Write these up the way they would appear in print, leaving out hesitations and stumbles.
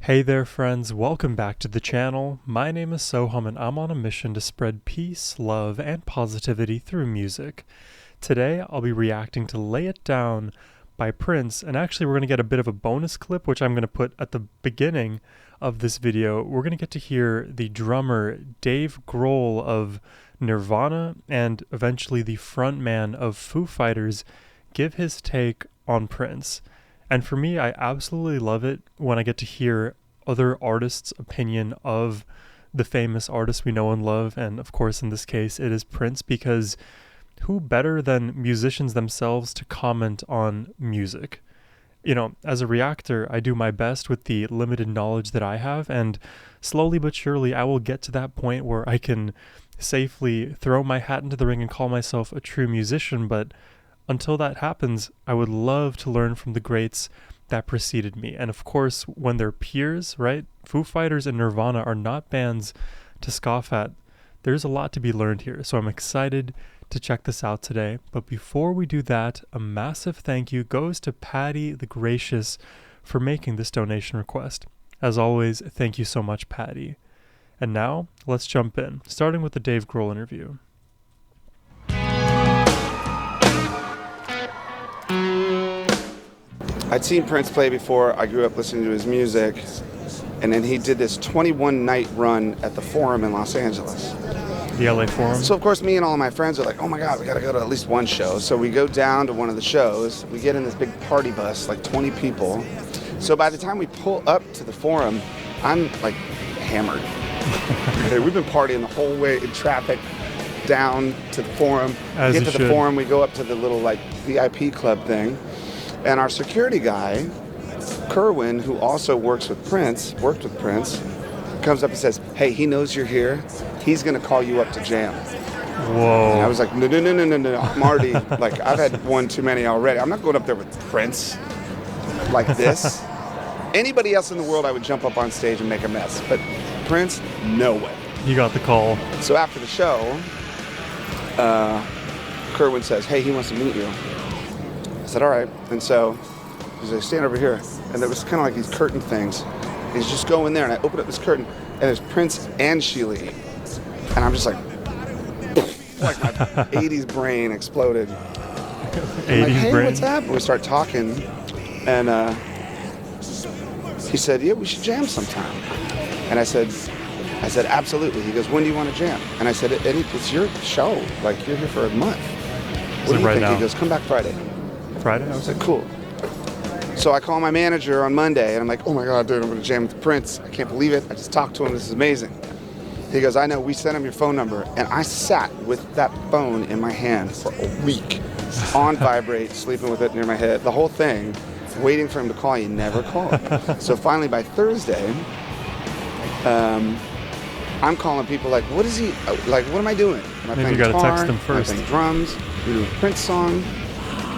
Hey there friends, welcome back to the channel. My name is Sohum and I'm on a mission to spread peace, love, and positivity through music. Today I'll be reacting to Lay It Down by Prince, and actually we're going to get a bit of a bonus clip which I'm going to put at the beginning of this video. We're going to get to hear the drummer Dave Grohl of Nirvana and eventually the frontman of Foo Fighters give his take on Prince. And for me, I absolutely love it when I get to hear other artists' opinion of the famous artist we know and love. And of course, in this case, it is Prince, because who better than musicians themselves to comment on music? You know, as a reactor, I do my best with the limited knowledge that I have, and slowly but surely I will get to that point where I can safely throw my hat into the ring and call myself a true musician. But until that happens, I would love to learn from the greats that preceded me. And of course, when they're peers, right? Foo Fighters and Nirvana are not bands to scoff at. There's a lot to be learned here, so I'm excited to check this out today. But before we do that, a massive thank you goes to Patty the Gracious for making this donation request. As always, thank you so much, Patty. And now, let's jump in, starting with the Dave Grohl interview. I'd seen Prince play before. I grew up listening to his music, and then he did this 21-night run at the Forum in Los Angeles. The LA Forum? So of course me and all of my friends are like, oh my God, we gotta go to at least one show. So we go down to one of the shows, we get in this big party bus, like 20 people. So by the time we pull up to the Forum, I'm like hammered. Okay, we've been partying the whole way in traffic down to the Forum. As we get you to should. the Forum, we go up to the little like VIP club thing. And our security guy, Kerwin, who also worked with Prince, comes up and says, hey, he knows you're here. He's going to call you up to jam. Whoa. And I was like, no, I'm already, like, I've had one too many already. I'm not going up there with Prince like this. Anybody else in the world, I would jump up on stage and make a mess. But Prince, no way. You got the call. So after the show, Kerwin says, hey, he wants to meet you. I said, all right. And so he's like, stand over here. And there was kind of like these curtain things. And he's just go in there. And I open up this curtain, and there's Prince and Sheila. And I'm just like my 80s brain exploded. 80s I'm like, hey, brain. what's up? And we start talking. And he said, yeah, we should jam sometime. And I said, absolutely. He goes, when do you want to jam? And I said, it's your show. Like, you're here for a month. What do you right think? now? He goes, come back Friday. Friday? I was like, cool. So I call my manager on Monday, and I'm like, oh my God, dude, I'm going to jam with Prince. I can't believe it. I just talked to him. This is amazing. He goes, I know. We sent him your phone number. And I sat with that phone in my hand for a week, on vibrate, sleeping with it near my head, the whole thing, waiting for him to call. He never called. So finally, by Thursday, I'm calling people like, what is he, like, what am I doing? Am I Maybe playing you gotta guitar? text them first. Am I playing drums? We're doing a Prince song?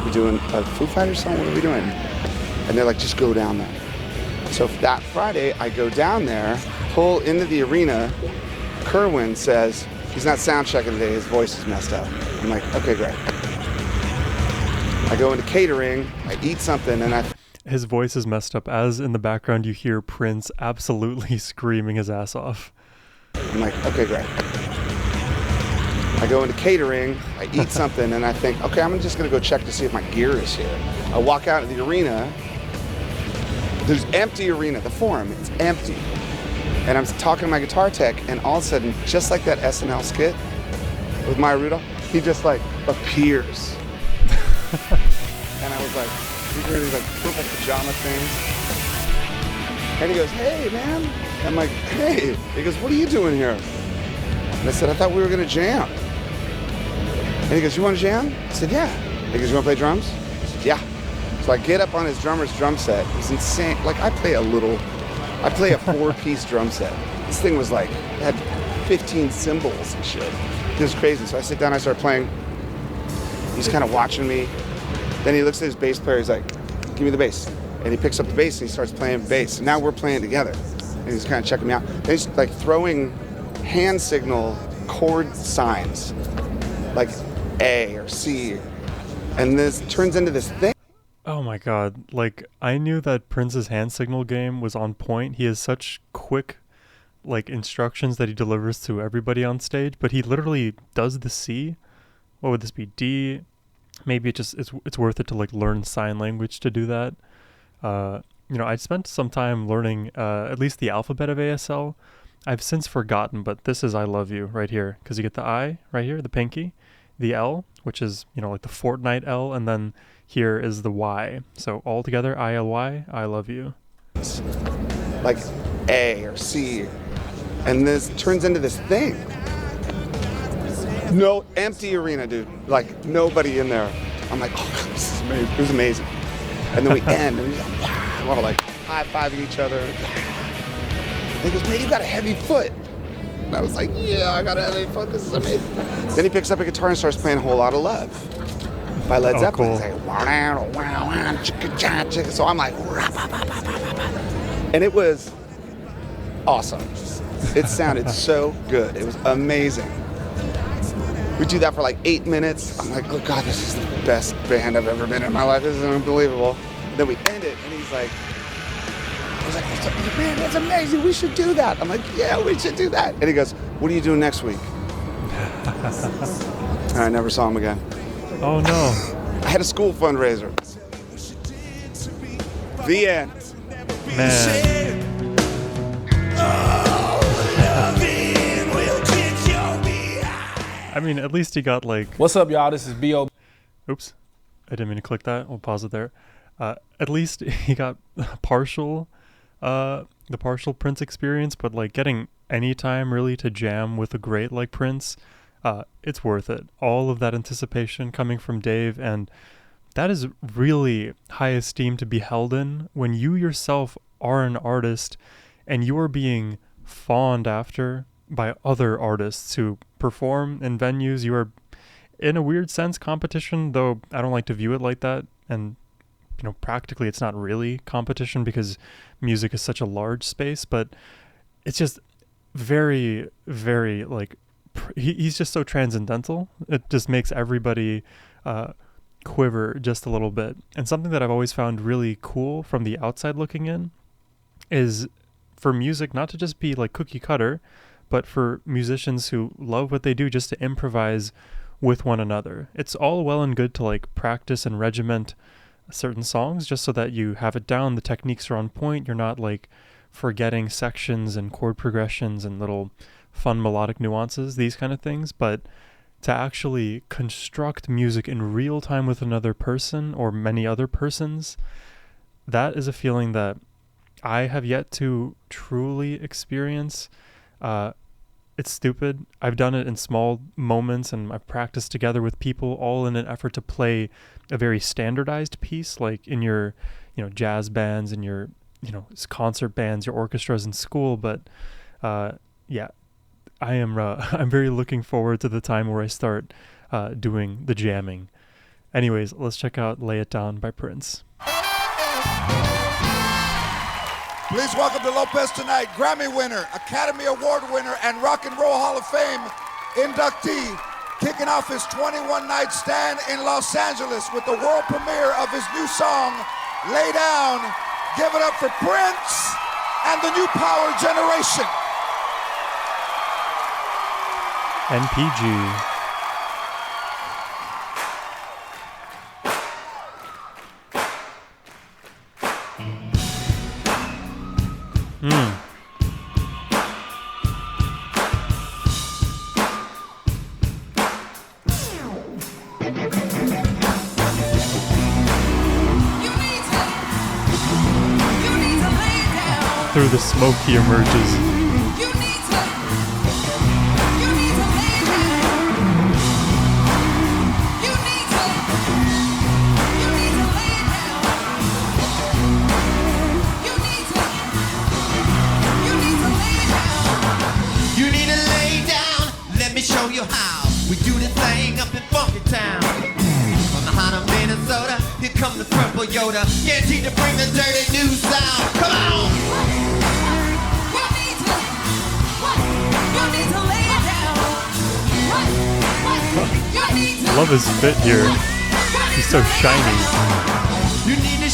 We're doing a Foo Fighters song? What are we doing? And they're like, just go down there. So that Friday, I go down there, pull into the arena. Kerwin says, he's not sound checking today, his voice is messed up. I'm like, okay, great. I go into catering, I eat something, and His voice is messed up, as in the background you hear Prince absolutely screaming his ass off. I'm like, okay, great. I go into catering, I eat something, and I think, okay, I'm just gonna go check to see if my gear is here. I walk out into the arena, there's empty arena, the Forum, it's empty. And I'm talking to my guitar tech, and all of a sudden, just like that SNL skit with Maya Rudolph, he just like appears. And I was like, he's wearing these like purple pajama things. And he goes, hey man. I'm like, hey. He goes, what are you doing here? And I said, I thought we were gonna jam. And he goes, you wanna jam? I said, yeah. He goes, you wanna play drums? I said, yeah. So I get up on his drummer's drum set. It was insane. Like I play a 4-piece drum set. This thing was like, it had 15 cymbals and shit. It was crazy. So I sit down, I start playing. He's kind of watching me. Then he looks at his bass player, he's like, give me the bass. And he picks up the bass and he starts playing bass. And now we're playing together. And he's kind of checking me out. And he's like throwing hand signal chord signs, like A or C. And this turns into this thing. Oh my god. Like, I knew that Prince's hand signal game was on point. He has such quick, like, instructions that he delivers to everybody on stage, but he literally does the C. What would this be? D? Maybe it's worth it to, like, learn sign language to do that. I spent some time learning at least the alphabet of ASL. I've since forgotten, but this is I love you right here, because you get the I right here, the pinky, the L, which is, like the Fortnite L, and then here is the Y. So all together, ILY, I love you. Like A or C, and this turns into this thing. No, empty arena, dude. Like, nobody in there. I'm like, oh, this is amazing. It was amazing. And then we end, and he's like, wow. We're all like high-fiving each other. And he goes, man, you got a heavy foot. And I was like, yeah, I got a heavy foot. This is amazing. Then he picks up a guitar and starts playing A Whole Lot of Love by Led Zeppelin. Cool. He's like, so I'm like, and it was awesome. It sounded so good. It was amazing. We do that for like 8 minutes. I'm like, oh God, this is the best band I've ever been in my life. This is unbelievable. Then we end it, and he's like, I was like, man, that's amazing. We should do that. I'm like, yeah, we should do that. And he goes, what are you doing next week? And I never saw him again. Oh no. I had a school fundraiser. The end. Man. I mean, at least he got like... What's up, y'all? This is B.O. Oops. I didn't mean to click that. We'll pause it there. At least he got the partial Prince experience, but like getting any time really to jam with a great like Prince, it's worth it. All of that anticipation coming from Dave, and that is really high esteem to be held in when you yourself are an artist and you are being fawned after by other artists who perform in venues. You are, in a weird sense, competition, though I don't like to view it like that. And, practically it's not really competition because music is such a large space, but it's just very, very, like, he's just so transcendental. It just makes everybody quiver just a little bit. And something that I've always found really cool from the outside looking in is for music not to just be like cookie cutter, but for musicians who love what they do just to improvise with one another. It's all well and good to like practice and regiment certain songs just so that you have it down, the techniques are on point, you're not like forgetting sections and chord progressions and little fun melodic nuances, these kind of things. But to actually construct music in real time with another person or many other persons, that is a feeling that I have yet to truly experience. It's stupid. I've done it in small moments, and I've practiced together with people, all in an effort to play a very standardized piece, like in your, jazz bands and your, concert bands, your orchestras in school. But yeah, I am. I'm very looking forward to the time where I start doing the jamming. Anyways, let's check out "Lay It Down" by Prince. Please welcome to Lopez tonight, Grammy winner, Academy Award winner, and Rock and Roll Hall of Fame inductee, kicking off his 21-night stand in Los Angeles with the world premiere of his new song, Lay Down. Give it up for Prince and the new power generation. NPG. Through the smoke he emerges. You need to lay down, let me show you how. We do this thing up in Funky Town. From the heart of Minnesota, here come the Purple Yoda, guaranteed to bring the dirty new sound. Come on! Love his fit here. He's so shiny. You need to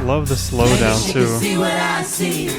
Love the slowdown too. See what I see.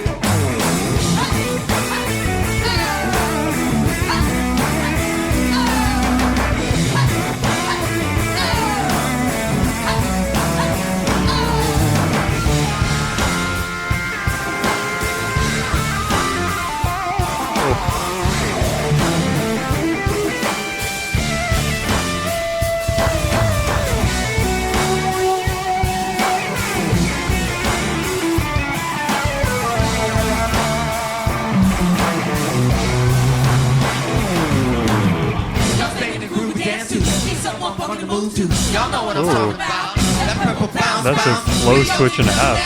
Y'all know what I'm talking about. That purple bounce, that's a flow switch and a half.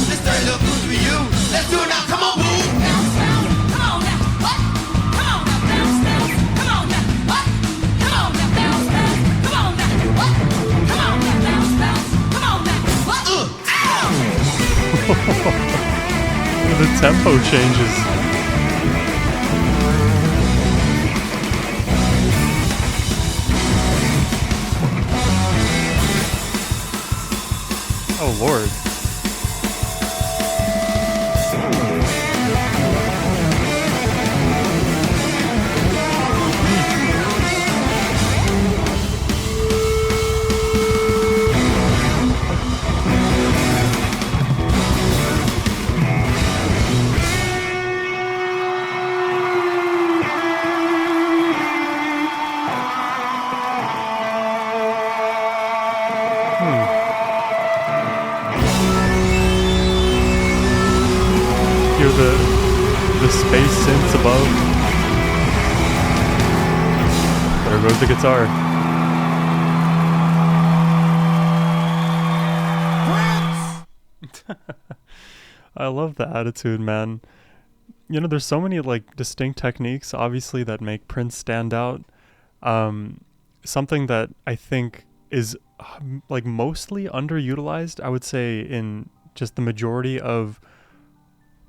This dirty little boost for you. Let's do it now. Come on, boom. Bounce, bounce. Come on now. What? Come on now. Bounce, bounce. Come on now. What? Come on now. Bounce, bounce. Come on now. What? Come on now. Bounce, bounce. Come on now. What? Ow! The tempo changes. Oh Lord. Hear the space synths above. There goes the guitar. I love the attitude, man. You know, there's so many like distinct techniques, obviously, that make Prince stand out. Something that I think is like mostly underutilized, I would say, in just the majority of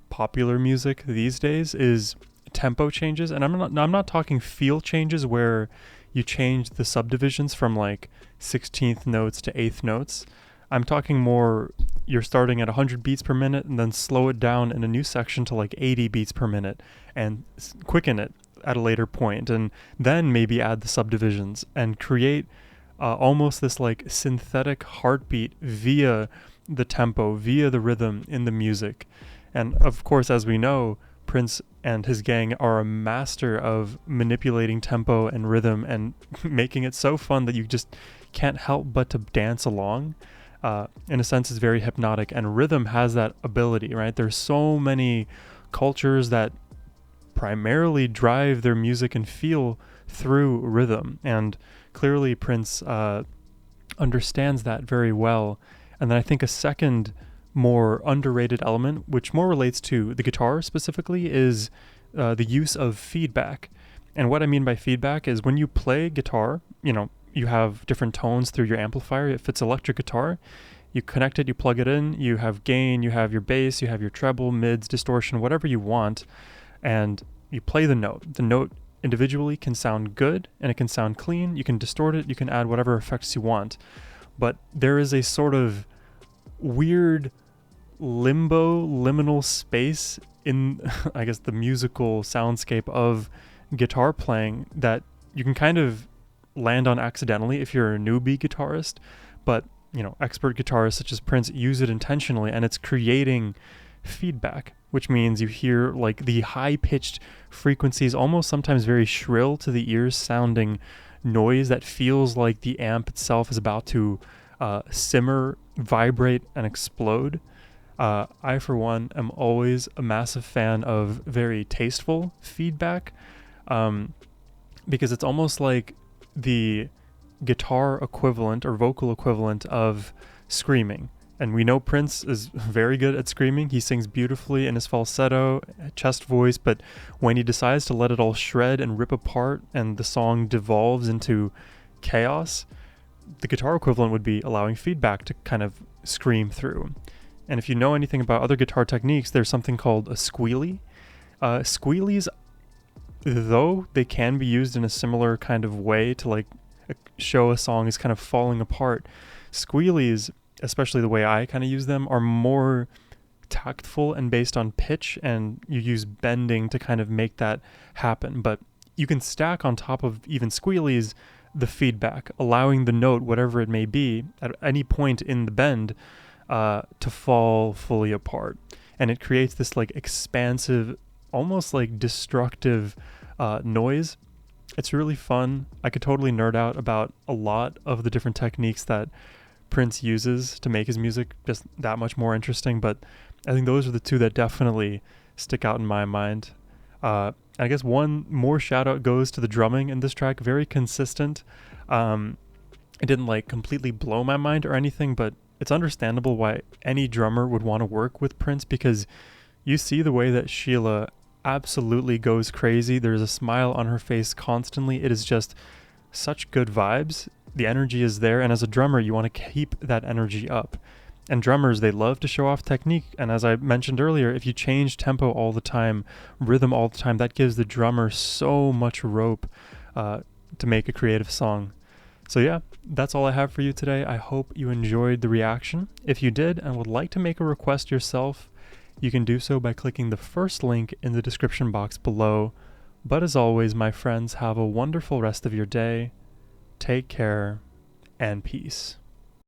popular music these days is tempo changes. And I'm not talking feel changes where you change the subdivisions from like 16th notes to 8th notes. I'm talking more, you're starting at 100 beats per minute and then slow it down in a new section to like 80 beats per minute and quicken it at a later point, and then maybe add the subdivisions and create almost this like synthetic heartbeat via the tempo, via the rhythm in the music. And of course, as we know, Prince and his gang are a master of manipulating tempo and rhythm and making it so fun that you just can't help but to dance along. In a sense, it's very hypnotic, and rhythm has that ability, right? There's so many cultures that primarily drive their music and feel through rhythm, and clearly Prince understands that very well. And then I think a second more underrated element, which more relates to the guitar specifically, is the use of feedback. And what I mean by feedback is when you play guitar, you know, you have different tones through your amplifier. If it's electric guitar, you connect it, you plug it in, you have gain, you have your bass, you have your treble, mids, distortion, whatever you want, and you play the note. The note individually can sound good and it can sound clean. You can distort it, you can add whatever effects you want. But there is a sort of weird liminal space in, I guess, the musical soundscape of guitar playing that you can kind of land on accidentally if you're a newbie guitarist, but you know, expert guitarists such as Prince use it intentionally, and it's creating feedback, which means you hear like the high-pitched frequencies, almost sometimes very shrill to the ears sounding noise that feels like the amp itself is about to simmer, vibrate, and explode. I, for one, am always a massive fan of very tasteful feedback, because it's almost like the guitar equivalent or vocal equivalent of screaming. And we know Prince is very good at screaming. He sings beautifully in his falsetto, chest voice, but when he decides to let it all shred and rip apart and the song devolves into chaos, the guitar equivalent would be allowing feedback to kind of scream through. And if you know anything about other guitar techniques, there's something called a squealy. Squealies, though they can be used in a similar kind of way to like show a song is kind of falling apart, squealies especially the way I kind of use them, are more tactful and based on pitch, and you use bending to kind of make that happen. But you can stack on top of even squealies the feedback, allowing the note, whatever it may be, at any point in the bend, to fall fully apart. And it creates this like expansive, almost like destructive noise. It's really fun. I could totally nerd out about a lot of the different techniques that Prince uses to make his music just that much more interesting, but I think those are the two that definitely stick out in my mind. I guess one more shout out goes to the drumming in this track. Very consistent. It didn't like completely blow my mind or anything, but it's understandable why any drummer would want to work with Prince, because you see the way that Sheila absolutely goes crazy. There's a smile on her face constantly. It is just such good vibes. The energy is there, and as a drummer, you want to keep that energy up. And drummers, they love to show off technique. And as I mentioned earlier, if you change tempo all the time, rhythm all the time, that gives the drummer so much rope to make a creative song. So yeah, that's all I have for you today. I hope you enjoyed the reaction. If you did and would like to make a request yourself, you can do so by clicking the first link in the description box below. But as always, my friends, have a wonderful rest of your day. Take care and peace.